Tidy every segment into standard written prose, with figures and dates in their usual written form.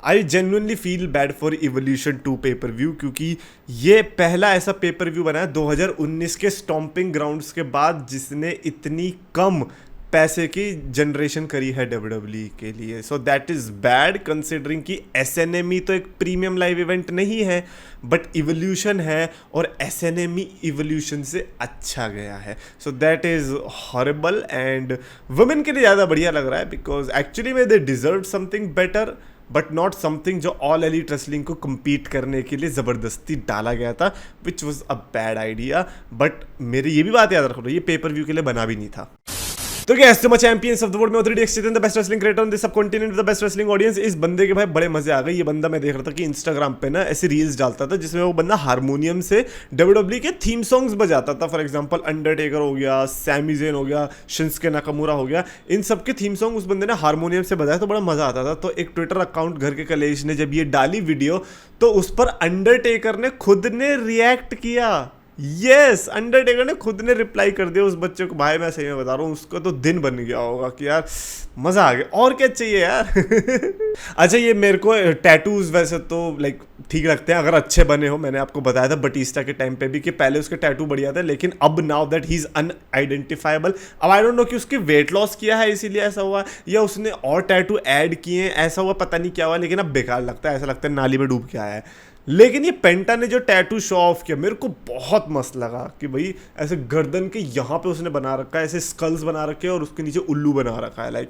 I genuinely feel bad for evolution 2 pay per view, क्योंकि ये पहला ऐसा पेपर व्यू बना है 2019 के स्टॉम्पिंग ग्राउंड्स के बाद जिसने इतनी कम पैसे की जनरेशन करी है डब्ल्यूडब्ल्यूई के लिए। So that is bad considering कि एसएनएमई तो एक प्रीमियम लाइव इवेंट नहीं है बट इवोल्यूशन है, और एसएनएमई इवोल्यूशन से अच्छा गया है। So that is horrible and women के लिए ज़्यादा बढ़िया लग रहा है बिकॉज एक्चुअली में they deserve something better but not something जो ऑल एलीट रेसलिंग को compete करने के लिए ज़बरदस्ती डाला गया था, which was a bad idea. But मेरी ये भी बात याद रखो, ये पेपर व्यू के लिए बना भी नहीं था। तो क्या चैंपियंस ऑफ द वर्ल्ड में authority exchange the best wrestling creator on this subcontinent the best wrestling audience. इस बंदे के भाई बड़े मजे आ गए। ये बंदा मैं देख रहा था कि इंस्टाग्राम पे ना ऐसे रील्स डालता था जिसमें वो बंदा हारमोनियम से डब्ल्यूडब्ल्यूई के थीम सॉन्ग्स बजाता था। फॉर एग्जांपल अंडरटेकर हो गया, सैमी ज़ेन हो गया, शिंसुके नाकामुरा हो गया, इन सब के थीम सॉन्ग उस बंदे ने हारमोनियम से बजाया तो बड़ा मजा आता था। तो एक ट्विटर अकाउंट घर के कलेश ने जब ये डाली वीडियो तो उस पर अंडरटेकर ने खुद ने रिएक्ट किया। यस, अंडरटेकर ने खुद ने रिप्लाई कर दिया उस बच्चे को। भाई मैं सही में बता रहा हूँ, उसका तो दिन बन गया होगा कि यार मजा आ गया, और क्या चाहिए यार। अच्छा, ये मेरे को टैटूज वैसे तो लाइक ठीक लगते हैं अगर अच्छे बने हो। मैंने आपको बताया था बटिस्टा के टाइम पे भी कि पहले उसके टैटू बढ़िया थे, लेकिन अब नाउ दैट ही इज अनआइडेंटिफाइबल। अब आई डोंट नो कि उसके वेट लॉस किया है इसीलिए ऐसा हुआ, या उसने और टैटू ऐड किए ऐसा हुआ, पता नहीं क्या हुआ, लेकिन अब बेकार लगता है, ऐसा लगता है नाली में डूब के आया है। लेकिन ये पेंटा ने जो टैटू शो ऑफ किया मेरे को बहुत मस्त लगा कि भाई ऐसे गर्दन के यहाँ पे उसने बना रखा है, ऐसे स्कल्स बना रखे हैं और उसके नीचे उल्लू बना रखा है। Like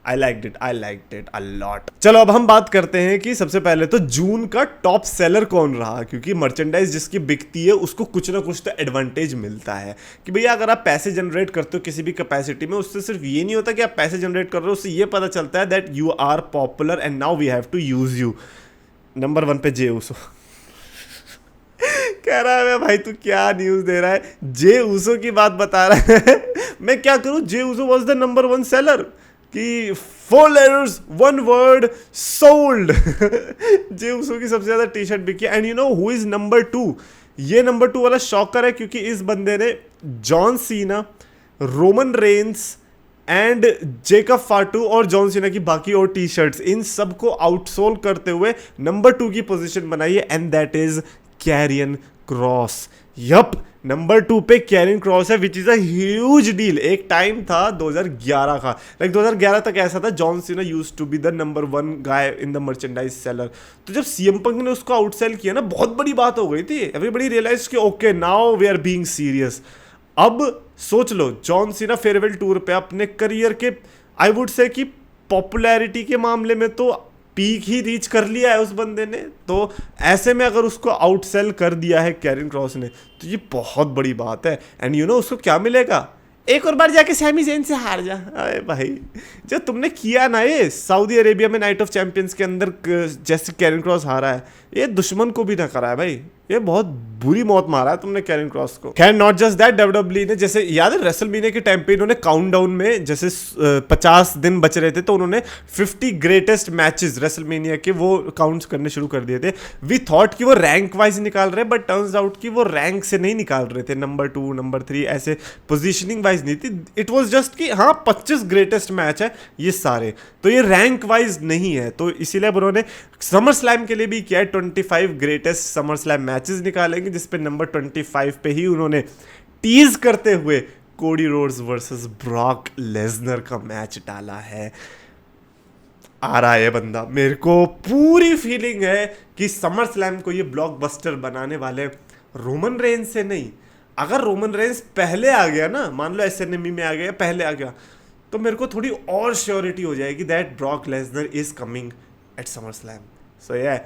I liked it a lot. चलो अब हम बात करते हैं कि सबसे पहले तो जून का टॉप सेलर कौन रहा, क्योंकि मर्चेंडाइज जिसकी बिकती है उसको कुछ ना कुछ तो एडवांटेज मिलता है कि भैया अगर आप पैसे जनरेट करते हो किसी भी कैपेसिटी में, उससे सिर्फ ये नहीं होता कि आप पैसे जनरेट कर रहे हो, उससे ये पता चलता है that you are popular and now we have to use you. Number 1 पे जे ऊसो कह रहा है भाई तू क्या न्यूज़ दे रहा है, जे ऊसो की बात बता रहा है। मैं क्या करूं, Jey Uso was the number 1 seller कि 4 letters 1 word sold। Jey Uso की सबसे ज्यादा टी शर्ट बिकी। And you know who is number 2? ये नंबर 2 वाला शॉकर है क्योंकि इस बंदे ने John Cena, Roman Reigns and Jacob फाटू और जॉन सीना की बाकी और टी शर्ट्स, इन सबको आउटसोल करते हुए नंबर 2 की पोजीशन बनाई है, and that is Karrion Kross. Yup, number 2 पे कैरियन क्रॉस है, which is a huge deal. एक टाइम था 2011 का, लाइक 2011 तक ऐसा था John Cena used to be the number 1 guy in the merchandise seller. तो जब सीएम पंक ने उसको आउटसेल किया ना, बहुत बड़ी बात हो गई थी। एवरीबडी रियलाइज कि okay now we are being serious. अब सोच लो, जॉन सीना फेयरवेल टूर पे अपने करियर के आई वुड से कि पॉपुलैरिटी के मामले में तो पीक ही रीच कर लिया है उस बंदे ने। तो ऐसे में अगर उसको आउटसेल कर दिया है कैरियन क्रॉस ने तो ये बहुत बड़ी बात है। एंड यू नो उसको क्या मिलेगा, एक और बार जाके सैमी ज़ेन से हार जा। अरे भाई जो तुमने किया ना ये सऊदी अरेबिया में नाइट ऑफ चैंपियंस के अंदर, जैसे कैरियन क्रॉस हारा है, ये दुश्मन को भी ना करा है भाई, ये बहुत बुरी मौत मारा है तुमने कैरियन क्रॉस को। खैर नॉट जस्ट दैट, डब्ल्यूडब्ल्यूई ने जैसे याद है रेसलमेनिया के टाइम पे इन्होंने काउंटडाउन में जैसे 50 दिन बच रहे थे तो उन्होंने 50 ग्रेटेस्ट मैचेस रेसलमेनिया के वो काउंट्स करने शुरू कर दिए थे। वी थॉट कि वो रैंक वाइज निकाल रहे, बट टर्न्स आउट कि वो रैंक से नहीं निकाल रहे थे, नंबर 2 नंबर 3 ऐसे पोजिशनिंग वाइज नहीं थी। इट वॉज जस्ट कि हाँ 25 ग्रेटेस्ट मैच है ये सारे, तो ये रैंक वाइज नहीं है। तो इसीलिए उन्होंने समर स्लैम के लिए भी किया है 25 ग्रेटेस्ट समर स्लैम मैचेस निकालेंगे, जिसपे नंबर 25 पे ही उन्होंने टीज करते हुए Cody Rhodes versus Brock Lesnar का मैच डाला है। आ रहा है बंदा, मेरे को पूरी फीलिंग है कि समर स्लैम को ये ब्लॉकबस्टर बनाने वाले रोमन रेंस से नहीं। अगर रोमन रेंस पहले आ गया ना, मान लो एसएनएमई में आ गया, पहले आ गया, तो मेरे को थोड़ी और श्योरिटी हो जाएगी that Brock Lesnar is coming at SummerSlam. So ये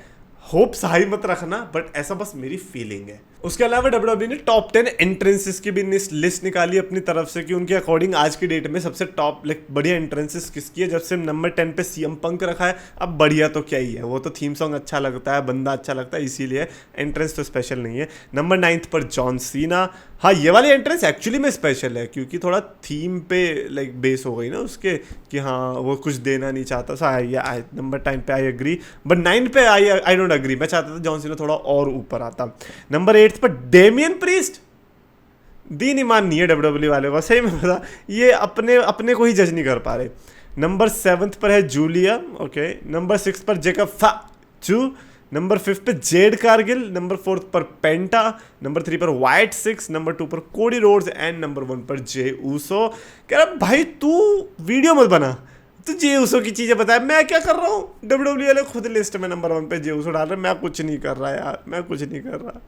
होप्स हाई मत रखना, बट ऐसा बस मेरी फीलिंग है। उसके अलावा डब्ल्यूडब्ल्यूई ने टॉप 10 एंट्रेंसेस की भी लिस्ट निकाली अपनी तरफ से कि उनके अकॉर्डिंग आज की डेट में सबसे टॉप लाइक बढ़िया एंट्रेंसेस किसकी है। जब से नंबर 10 पे सीएम पंक रखा है, अब बढ़िया तो क्या ही है, वो तो थीम सॉन्ग अच्छा लगता है, बंदा अच्छा लगता है, इसीलिए एंट्रेंस तो स्पेशल नहीं है। नंबर 9 पर जॉन सीना। हाँ ये वाली एंट्रेंस एक्चुअली में स्पेशल है क्योंकि थोड़ा थीम पे लाइक बेस हो गई ना उसके कि हाँ वो कुछ देना नहीं चाहता सा। नंबर 10 पे आई एग्री, बट 9 पे आई डोंट एग्री। मैं चाहता था जॉन सीना थोड़ा और ऊपर आता। नंबर 8 पर डेमियन प्रीस्ट। दीन ईमान नहीं है डब्ल्यूडब्ल्यूई वाले को, सही में पता, ये अपने को ही जज नहीं कर पा रहे। नंबर 7 पर है जूलिया, ओके। नंबर 6 पर जेकब फाचू, नंबर 5 पे जेड कारगिल, नंबर 4 पर पेंटा, नंबर 3 पर वाइट 6, नंबर 2 पर कोडी रोड्स एंड नंबर 1 पर जे ऊसो। कह रहा भाई तू वीडियो मत बना, तो जे ऊसो की चीजें बताया, मैं क्या कर रहा हूँ। डब्ल्यूडब्ल्यू वाले खुद लिस्ट में नंबर 1 पे जे ऊसो डाल रहे, मैं कुछ नहीं कर रहा यार, मैं कुछ नहीं कर रहा।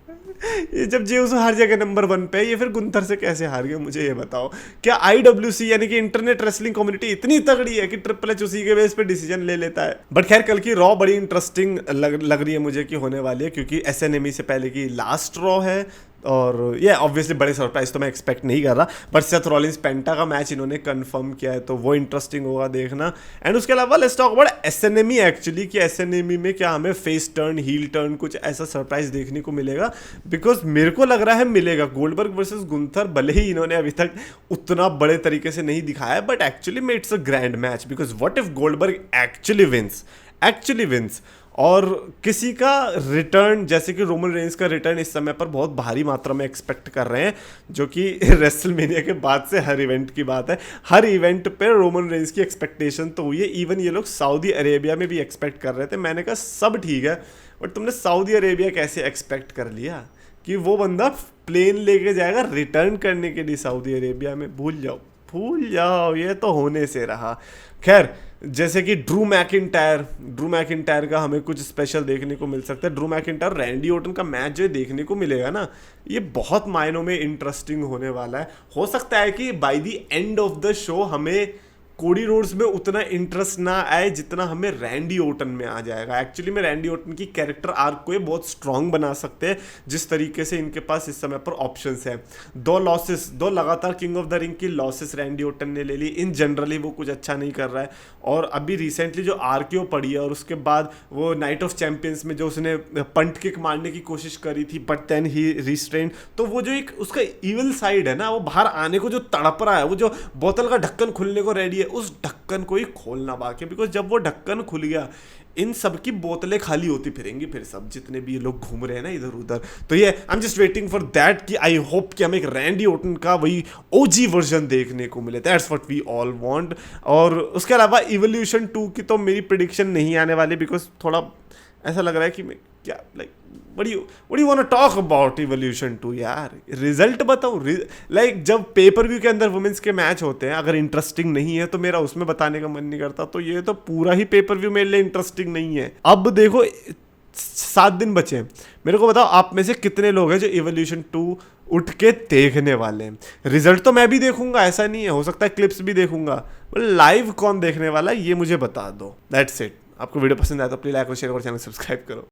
ये जब जे ऊसो हर जगह नंबर 1 पे, ये फिर गुंथर से कैसे हार गए मुझे ये बताओ। क्या IWC यानी कि इंटरनेट रेसलिंग कम्युनिटी इतनी तगड़ी है कि ट्रिपल एच उसी के बेस पे डिसीजन ले लेता है। बट खैर कल की रॉ बड़ी इंटरेस्टिंग लग रही है मुझे कि होने वाली है, क्योंकि SNME से पहले की लास्ट रॉ है, और ये ऑब्वियसली बड़े सरप्राइज तो मैं एक्सपेक्ट नहीं कर रहा, बट सेथ रॉलिंस पेंटा का मैच इन्होंने कंफर्म किया है, तो वो इंटरेस्टिंग होगा देखना। एंड उसके अलावा let's talk about SNME actually, कि SNME में क्या हमें फेस टर्न, हील टर्न, कुछ ऐसा सरप्राइज देखने को मिलेगा, बिकॉज मेरे को लग रहा है मिलेगा। गोल्डबर्ग वर्सेस गुंथर भले ही इन्होंने अभी तक उतना बड़े तरीके से नहीं दिखाया है, बट एक्चुअली में it's a grand match, because what if Goldberg actually wins और किसी का रिटर्न, जैसे कि रोमन रेंस का रिटर्न इस समय पर बहुत भारी मात्रा में एक्सपेक्ट कर रहे हैं, जो कि रेसलमेनिया के बाद से हर इवेंट की बात है। हर इवेंट पे रोमन रेंस की एक्सपेक्टेशन तो हुई है, इवन ये लोग सऊदी अरेबिया में भी एक्सपेक्ट कर रहे थे। मैंने कहा सब ठीक है, बट तुमने सऊदी अरेबिया कैसे एक्सपेक्ट कर लिया कि वो बंदा प्लेन लेके जाएगा रिटर्न करने के लिए सऊदी अरेबिया में। भूल जाओ, ये तो होने से रहा। खैर, जैसे कि ड्रू मैकिंटायर का हमें कुछ स्पेशल देखने को मिल सकता है। ड्रू मैकिंटायर रैंडी ऑर्टन का मैच जो देखने को मिलेगा ना, ये बहुत मायनों में इंटरेस्टिंग होने वाला है। हो सकता है कि by the end of the show हमें कोडी रोड्स में उतना इंटरेस्ट ना आए जितना हमें रैंडी ऑर्टन में आ जाएगा। एक्चुअली में रैंडी ऑर्टन की कैरेक्टर आर्क को ये बहुत स्ट्रांग बना सकते हैं, जिस तरीके से इनके पास इस समय पर ऑप्शंस हैं। दो लगातार किंग ऑफ द रिंग की लॉसेस रैंडी ऑर्टन ने ले ली। इन जनरली वो कुछ अच्छा नहीं कर रहा है, और अभी रिसेंटली जो RKO पड़ी है, और उसके बाद वो नाइट ऑफ चैंपियंस में जो उसने पंट किक मारने की कोशिश करी थी, बट देन ही रिस्ट्रेन, तो वो जो एक उसका इविल साइड है ना, वो बाहर आने को जो तड़प रहा है, वो जो बोतल का ढक्कन खुलने को रेडी है, उस ढक्कन को ही खोलना बाकी है। बिकॉज जब वो ढक्कन खुल गया, इन सब की बोतलें खाली होती फिरेंगी फिर सब, जितने भी ये लोग घूम रहे हैं ना इधर उधर। तो ये I am just waiting for that, कि आई होप कि हमें एक रैंडी ऑर्टन का वही OG वर्जन देखने को मिले। That's what we all want. और उसके अलावा इवोल्यूशन 2 की तो मेरी प्रेडिक्शन नहीं आने वाली, बिकॉज थोड़ा ऐसा लग रहा है कि मैं क्या like what do you want to talk about Evolution 2 यार। रिजल्ट बताऊं, लाइक जब पेपर व्यू के अंदर वुमेन्स के मैच होते हैं, अगर इंटरेस्टिंग नहीं है तो मेरा उसमें बताने का मन नहीं करता। तो ये तो पूरा ही पेपर व्यू मेरे लिए इंटरेस्टिंग नहीं है। अब देखो 7 दिन बचे हैं, मेरे को बताओ आप में से कितने लोग हैं जो Evolution 2 उठ के देखने वाले हैं। रिजल्ट तो मैं भी देखूंगा, ऐसा नहीं है, हो सकता है क्लिप्स भी देखूंगा, लाइव कौन देखने वाला है ये मुझे बता दो। That's it. आपको वीडियो पसंद आया तो प्लीज लाइक और शेयर और चैनल सब्सक्राइब करो।